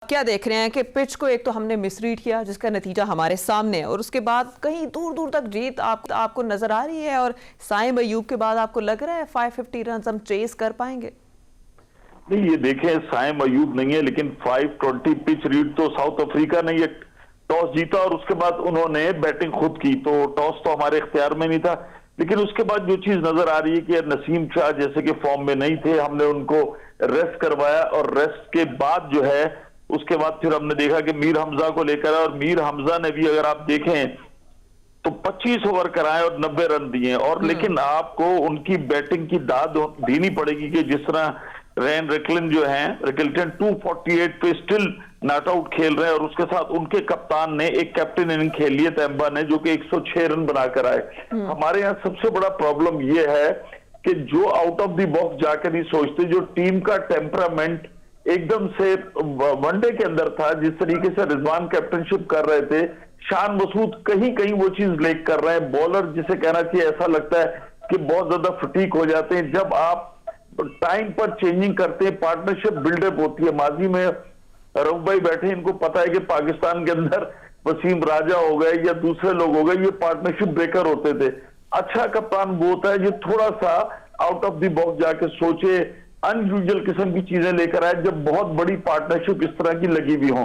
क्या देख रहे हैं कि पिच को एक तो हमने मिसरीड किया जिसका नतीजा हमारे सामने है और उसके बाद कहीं दूर दूर तक जीत आपको नजर आ रही है और साइम अयूब के बाद आपको लग रहा है 550 रन हम चेस कर पाएंगे? नहीं, ये देखें, साइम अयूब नहीं है लेकिन 520 पिच रीड तो साउथ अफ्रीका ने ये टॉस जीता और उसके बाद उन्होंने बैटिंग खुद की, तो टॉस तो हमारे इख्तियार में नहीं था। लेकिन उसके बाद जो चीज नजर आ रही है कि नसीम शाह जैसे कि फॉर्म में नहीं थे, हमने उनको रेस्ट करवाया और रेस्ट के बाद जो है उसके बाद फिर हमने देखा कि मीर हमजा को लेकर आए और मीर हमजा ने भी अगर आप देखें तो 25 ओवर कराए और 90 रन दिए। और लेकिन आपको उनकी बैटिंग की दाद देनी पड़ेगी कि जिस तरह रेन रिकलिन जो है, रिकल्टन 248 पे स्टिल नॉट आउट खेल रहे हैं और उसके साथ उनके कप्तान ने एक कैप्टन इनिंग खेल ली है तैम्बा ने, जो कि 106 रन बनाकर आए। हमारे यहाँ सबसे बड़ा प्रॉब्लम यह है कि जो आउट ऑफ द बॉक्स जाकर नहीं सोचते, जो टीम का टेम्परामेंट एकदम से वनडे के अंदर था, जिस तरीके से रिजवान कैप्टनशिप कर रहे थे, शान मसूद कहीं कहीं वो चीज लेक कर रहे हैं। बॉलर जिसे कहना चाहिए, ऐसा लगता है कि बहुत ज्यादा फटीक हो जाते हैं जब आप टाइम पर चेंजिंग करते हैं, पार्टनरशिप बिल्डअप होती है। माजी में रऊफ भाई बैठे, इनको पता है कि पाकिस्तान के अंदर वसीम राजा हो गए या दूसरे लोग हो गए, ये पार्टनरशिप ब्रेकर होते थे। अच्छा कप्तान वो होता है जो थोड़ा सा आउट ऑफ द बॉक्स जाके सोचे, अनयूजुअल किस्म की चीजें लेकर आए, जब बहुत बड़ी पार्टनरशिप इस तरह की लगी हुई हो।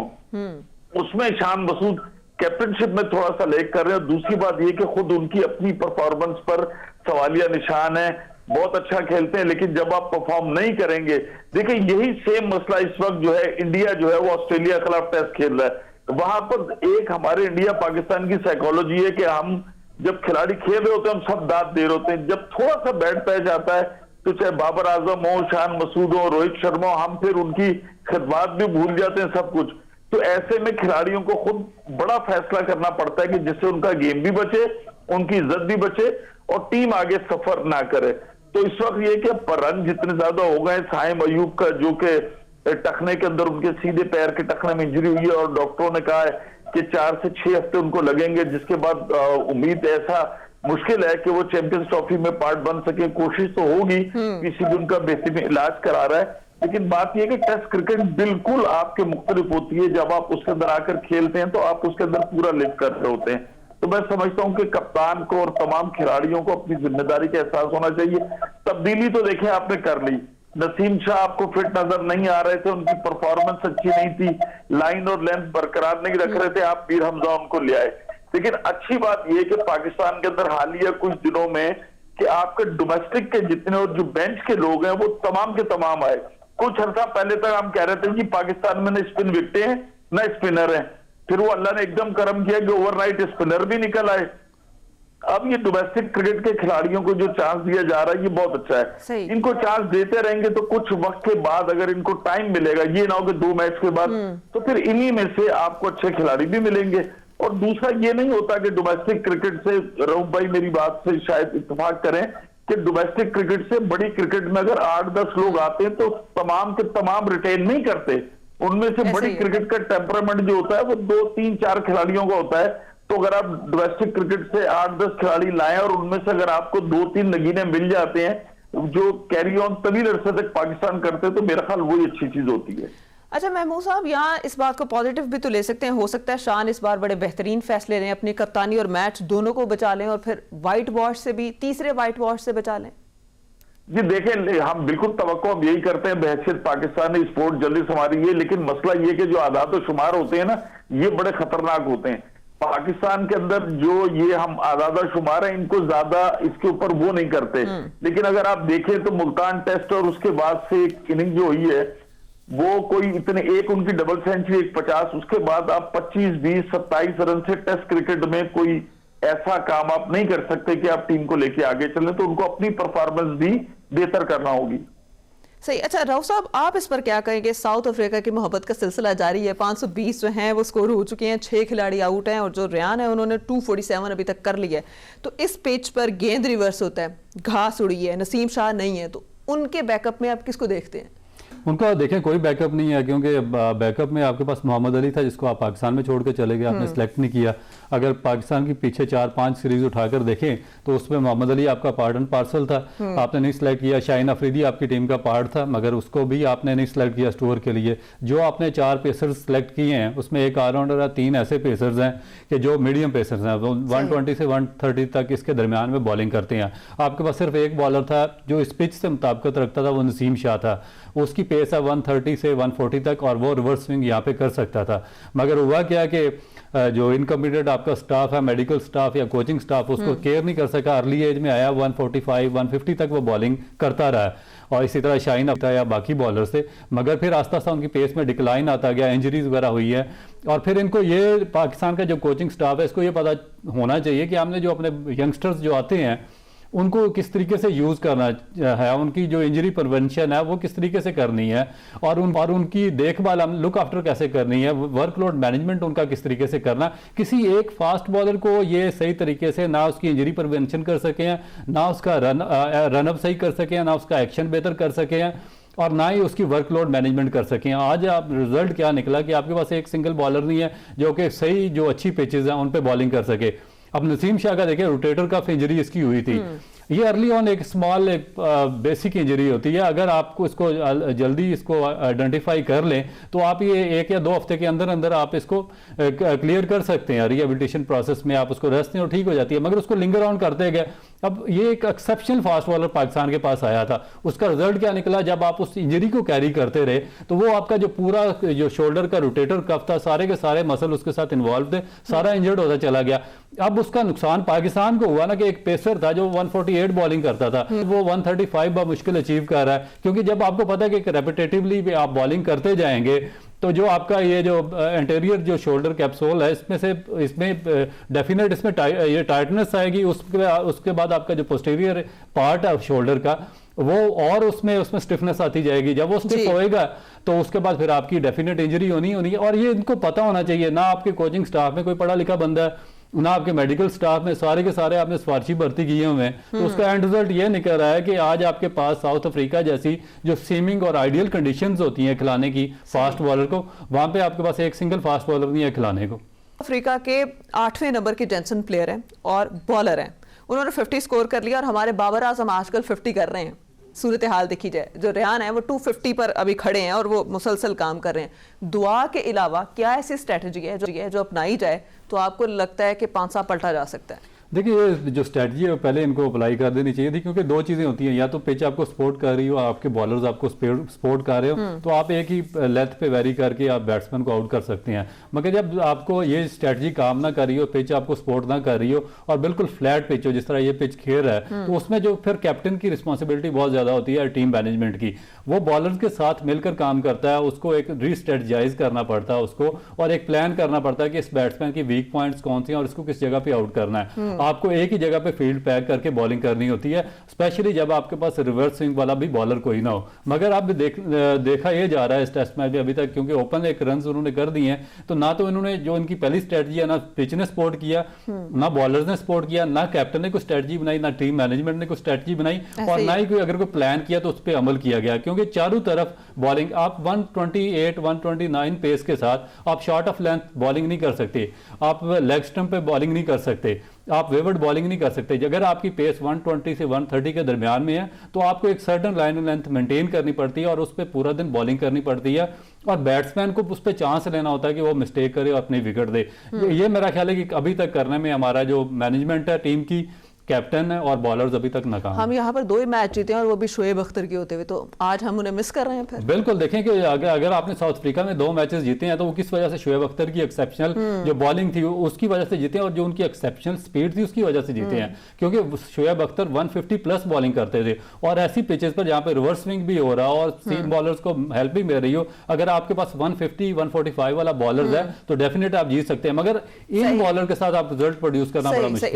उसमें शान मसूद कैप्टनशिप में थोड़ा सा लेक कर रहे हैं। दूसरी बात यह कि खुद उनकी अपनी परफॉर्मेंस पर सवालिया निशान है। बहुत अच्छा खेलते हैं लेकिन जब आप परफॉर्म नहीं करेंगे, देखिए यही सेम मसला इस वक्त जो है इंडिया जो है वो ऑस्ट्रेलिया के खिलाफ टेस्ट खेल रहा है। वहां पर एक हमारे इंडिया पाकिस्तान की साइकोलॉजी है कि हम जब खिलाड़ी खेल रहे होते हैं हम सब दाद दे रहे होते हैं, जब थोड़ा सा बैट पैच आता है तो चाहे बाबर आजम हो, शान मसूद हो, रोहित शर्मा हो, हम फिर उनकी खिदमत भी भूल जाते हैं सब कुछ। तो ऐसे में खिलाड़ियों को खुद बड़ा फैसला करना पड़ता है कि जिससे उनका गेम भी बचे, उनकी इज्जत भी बचे और टीम आगे सफर ना करे। तो इस वक्त ये कि रन जितने ज्यादा हो गए, साइम अयूब का जो कि टखने के अंदर उनके सीधे पैर के टखने में इंजरी हुई है और डॉक्टरों ने कहा है कि 4 से 6 हफ्ते उनको लगेंगे, जिसके बाद उम्मीद ऐसा मुश्किल है कि वो चैंपियंस ट्रॉफी में पार्ट बन सके। कोशिश तो होगी, किसी भी उनका बेहतरीन इलाज करा रहा है, लेकिन बात यह कि टेस्ट क्रिकेट बिल्कुल आपके मुख्तलिफ होती है। जब आप उसके अंदर आकर खेलते हैं तो आप उसके अंदर पूरा लिव कर रहे होते हैं। तो मैं समझता हूं कि कप्तान को और तमाम खिलाड़ियों को अपनी जिम्मेदारी का एहसास होना चाहिए। तब्दीली तो देखिए आपने कर ली, नसीम शाह आपको फिट नजर नहीं आ रहे थे, उनकी परफॉर्मेंस अच्छी नहीं थी, लाइन और लेंथ बरकरार नहीं रख रहे थे, आप मीर हमजा उनको ले आए। लेकिन अच्छी बात यह कि पाकिस्तान के अंदर हालिया कुछ दिनों में कि आपके डोमेस्टिक के जितने और जो बेंच के लोग हैं वो तमाम के तमाम आए। कुछ अर्सा पहले तक हम कह रहे थे कि पाकिस्तान में न स्पिन विकेटें हैं न स्पिनर हैं, फिर वो अल्लाह ने एकदम करम किया कि ओवरनाइट स्पिनर भी निकल आए। अब ये डोमेस्टिक क्रिकेट के खिलाड़ियों को जो चांस दिया जा रहा है ये बहुत अच्छा है। इनको चांस देते रहेंगे तो कुछ वक्त के बाद अगर इनको टाइम मिलेगा, ये ना हो कि 2 मैच के बाद, तो फिर इन्हीं में से आपको अच्छे खिलाड़ी भी मिलेंगे। और दूसरा ये नहीं होता कि डोमेस्टिक क्रिकेट से, रऊफ भाई मेरी बात से शायद इत्तेफाक करें कि डोमेस्टिक क्रिकेट से बड़ी क्रिकेट में अगर 8-10 लोग आते हैं तो तमाम के तमाम रिटेन नहीं करते। उनमें से बड़ी क्रिकेट का टेम्परामेंट जो होता है वो 2-3-4 खिलाड़ियों का होता है। तो अगर आप डोमेस्टिक क्रिकेट से 8-10 खिलाड़ी लाएं और उनमें से अगर आपको 2-3 नगीने मिल जाते हैं जो कैरी ऑन तवील अरसे तक पाकिस्तान करते हैं, तो मेरा ख्याल वही अच्छी चीज होती है। अच्छा महमूद साहब, यहाँ इस बात को पॉजिटिव भी तो ले सकते हैं, हो सकता है शान इस बार बड़े बेहतरीन फैसले लें, अपनी कप्तानी और मैच दोनों को बचा लें और फिर व्हाइट वॉश से भी, तीसरे व्हाइट वॉश से बचा लें। जी देखें, हम बिल्कुल तवक्को हम यही करते हैं, बहैसियत पाकिस्तान ने स्पोर्ट जल्दी संभाली है, लेकिन मसला ये कि जो आदात और शुमार होते हैं ना, ये बड़े खतरनाक होते हैं। पाकिस्तान के अंदर जो ये हम आदाद और शुमार है, इनको ज्यादा इसके ऊपर वो नहीं करते। लेकिन अगर आप देखें तो मुल्तान टेस्ट और उसके बाद से एक इनिंग जो हुई है वो कोई इतने, एक उनकी डबल सेंचुरी, एक 50, उसके बाद आप 25, 20, 27 रन से टेस्ट क्रिकेट में कोई ऐसा काम आप नहीं कर सकते कि आप टीम को लेके आगे चलें। तो उनको अपनी परफॉर्मेंस भी बेहतर करना होगी। सही। अच्छा रऊफ साहब, आप इस पर क्या कहेंगे? साउथ अफ्रीका की मोहब्बत का सिलसिला जारी है, 520 जो हैं वो स्कोर हो चुके हैं, 6 खिलाड़ी आउट हैं और जो रियान है उन्होंने 247 अभी तक कर लिया है। तो इस पिच पर गेंद रिवर्स होता है, घास उड़ी है, नसीम शाह नहीं है, तो उनके बैकअप में आप किसको देखते हैं? उनका देखें कोई बैकअप नहीं है, क्योंकि बैकअप में आपके पास मोहम्मद अली था जिसको आप पाकिस्तान में छोड़ के चले गए, आपने सिलेक्ट नहीं किया। अगर पाकिस्तान की पीछे 4-5 सीरीज उठाकर देखें तो उसमें मोहम्मद अली आपका पार्ट एंड पार्सल था, आपने नहीं सिलेक्ट किया। शाहीन अफरीदी आपकी टीम का पार्ट था, मगर उसको भी आपने नहीं सिलेक्ट किया स्टोर के लिए। जो आपने 4 पेसर्स सिलेक्ट किए हैं उसमें एक ऑलराउंडर है, 3 ऐसे पेसर्स हैं कि जो मीडियम पेसर्स हैं, 120 से 130 तक इसके दरमियान में बॉलिंग करते हैं। आपके पास सिर्फ एक बॉलर था जो इस पिच से मुताबिकत रखता था, वो नसीम शाह था। उसकी पेस है 130 से 140 तक और वो रिवर्स स्विंग यहाँ पे कर सकता था। मगर हुआ क्या कि जो इनकम्पिटेंट आपका स्टाफ है, मेडिकल स्टाफ या कोचिंग स्टाफ, उसको केयर नहीं कर सका। अर्ली एज में आया 145 150 तक वो बॉलिंग करता रहा, और इसी तरह शाहीन अफ्ता या बाकी बॉलर से। मगर फिर आस्ता आस्ता उनकी पेस में डिक्लाइन आता गया, इंजरीज वगैरह हुई है। और फिर इनको ये पाकिस्तान का जो कोचिंग स्टाफ है इसको ये पता होना चाहिए कि हमने जो अपने यंगस्टर्स जो आते हैं उनको किस तरीके से यूज़ करना है, उनकी जो इंजरी प्रिवेंशन है वो किस तरीके से करनी है, और उनकी देखभाल हम लुक आफ्टर कैसे करनी है, वर्कलोड मैनेजमेंट उनका किस तरीके से करना। किसी एक फास्ट बॉलर को ये सही तरीके से ना उसकी इंजरी प्रिवेंशन कर सके हैं, ना उसका रनअप सही कर सके हैं, ना उसका एक्शन बेहतर कर सके हैं, और ना ही उसकी वर्कलोड मैनेजमेंट कर सकें। आज आप रिजल्ट क्या निकला कि आपके पास एक सिंगल बॉलर नहीं है जो कि सही जो अच्छी पिचेज हैं उन पे बॉलिंग कर सके। अब नसीम शाह का देखिए रोटेटर कफ इंजरी इसकी हुई थी। ये अर्ली ऑन एक स्मॉल बेसिक इंजरी होती है। अगर आपको इसको जल्दी इसको आइडेंटिफाई कर लें तो आप ये 1 या 2 हफ्ते के अंदर अंदर आप इसको क्लियर कर सकते हैं। रिहेबिलिटेशन प्रोसेस में आप उसको रेस्ट दें और ठीक हो जाती है, मगर उसको लिंगर ऑन करते गए। अब ये एक एक्सेप्शनल फास्ट बॉलर पाकिस्तान के पास आया था, उसका रिजल्ट क्या निकला, जब आप उस इंजरी को कैरी करते रहे तो वो आपका जो पूरा जो शोल्डर का रोटेटर कफ था, सारे के सारे मसल उसके साथ इन्वॉल्व थे, सारा इंजर्ड होता चला गया। अब उसका नुकसान पाकिस्तान को हुआ ना कि एक पेसर था जो 148 बॉलिंग करता था, वो 135 मुश्किल अचीव कर रहा है। क्योंकि जब आपको पता है कि रेपिटेटिवली आप बॉलिंग करते जाएंगे तो जो आपका ये जो एंटीरियर जो शोल्डर कैप्सूल है इसमें डेफिनेट इसमें ये टाइटनेस आएगी। उसके बाद आपका जो पोस्टीरियर पार्ट है शोल्डर का वो और उसमें स्टिफनेस आती जाएगी। जब वो स्टिफ होएगा तो उसके बाद फिर आपकी डेफिनेट इंजरी होनी है। और ये इनको पता होना चाहिए। ना आपके कोचिंग स्टाफ में कोई पढ़ा लिखा बंदा है, ना आपके मेडिकल स्टाफ में, सारे के सारे आपने सिफारशी भर्ती किए हुए हैं। तो उसका एंड रिजल्ट ये निकल रहा है कि आज आपके पास साउथ अफ्रीका जैसी जो सीमिंग और आइडियल कंडीशंस होती हैं खिलाने की फास्ट बॉलर को, वहां पे आपके पास एक सिंगल फास्ट बॉलर नहीं है खिलाने को। अफ्रीका के 8वें नंबर के जेंसन प्लेयर हैं और बॉलर हैं, उन्होंने 50 स्कोर कर लिया और हमारे बाबर आजम आजकल 50 कर रहे हैं। सूरत हाल देखी जाए, जो रेहान है वो 250 पर अभी खड़े हैं और वो मुसलसल काम कर रहे हैं। दुआ के अलावा क्या ऐसी स्ट्रेटजी है जो अपनाई जाए तो आपको लगता है कि 5 साल पलटा जा सकता है? देखिए ये जो स्ट्रेटजी है पहले इनको अप्लाई कर देनी चाहिए थी, क्योंकि 2 चीज़ें होती हैं, या तो पिच आपको सपोर्ट कर रही हो, आपके बॉलर्स आपको सपोर्ट कर रहे हो, तो आप एक ही लेंथ पे वेरी करके आप बैट्समैन को आउट कर सकते हैं। मगर जब आपको ये स्ट्रेटजी काम ना कर रही हो, पिच आपको सपोर्ट ना कर रही हो और बिल्कुल फ्लैट पिच हो जिस तरह ये पिच खेल रहा है, तो उसमें जो फिर कैप्टन की रिस्पॉन्सिबिलिटी बहुत ज़्यादा होती है टीम मैनेजमेंट की। वो बॉलर्स के साथ मिलकर काम करता है, उसको एक रीस्ट्रेटजाइज करना पड़ता है उसको, और एक प्लान करना पड़ता है कि इस बैट्समैन की वीक पॉइंट्स कौन सी हैं और इसको किस जगह पे आउट करना है। आपको एक ही जगह पे फील्ड पैक करके बॉलिंग करनी होती है, स्पेशली जब आपके पास रिवर्स स्विंग वाला भी बॉलर कोई ना हो। मगर अब देखा ये जा रहा है इस टेस्ट मैच में अभी तक, क्योंकि ओपन एक रन उन्होंने कर दिए हैं, तो ना तो इन्होंने जो इनकी पहली स्ट्रेटजी है, ना पिच ने सपोर्ट किया, ना बॉलर्स ने सपोर्ट किया, ना कैप्टन ने कोई स्ट्रेटजी बनाई, ना टीम मैनेजमेंट ने कोई स्ट्रेटजी बनाई, और ना ही कोई अगर कोई प्लान किया तो उस पर अमल किया गया। क्योंकि चारों तरफ बॉलिंग, आप 128 129 पेस के साथ आप शॉर्ट ऑफ लेंथ बॉलिंग नहीं कर सकते, आप लेग स्टंप पे बॉलिंग नहीं कर सकते, आप वेवर्ड बॉलिंग नहीं कर सकते। अगर आपकी पेस 120 से 130 के दरमियान में है तो आपको एक सर्टन लाइन लेंथ मेंटेन करनी पड़ती है और उस पर पूरा दिन बॉलिंग करनी पड़ती है, और बैट्समैन को उस पर चांस लेना होता है कि वो मिस्टेक करे और अपनी विकेट दे। ये मेरा ख्याल है कि अभी तक करने में हमारा जो मैनेजमेंट है, टीम की, कैप्टन है और बॉलर्स अभी तक नाकाम। हम यहाँ पर 2 ही मैच जीते हैं और वो भी शोएब अख्तर के होते हुए, तो आज हम उन्हें मिस कर रहे हैं फिर। बिल्कुल, देखें कि अगर आपने साउथ अफ्रीका में 2 मैचेस जीते हैं तो वो किस वजह से शोएब अख्तर की एक्सेप्शनल जो बॉलिंग थी उसकी वजह से जीते हैं, और जो उनकी एक्सेप्शनल स्पीड थी उसकी वजह से जीते हैं। क्योंकि शोएब अख्तर 150 प्लस बॉलिंग करते थे, और ऐसी पिचेस पर जहाँ पे रिवर्स स्विंग भी हो रहा और सीम बॉलर्स को हेल्प भी मिल रही हो, अगर आपके पास 150 145 वाला बॉलर है तो डेफिनेट आप जीत सकते हैं। मगर इन बॉलर के साथ आप रिजल्ट प्रोड्यूस करना बड़ा मुश्किल है।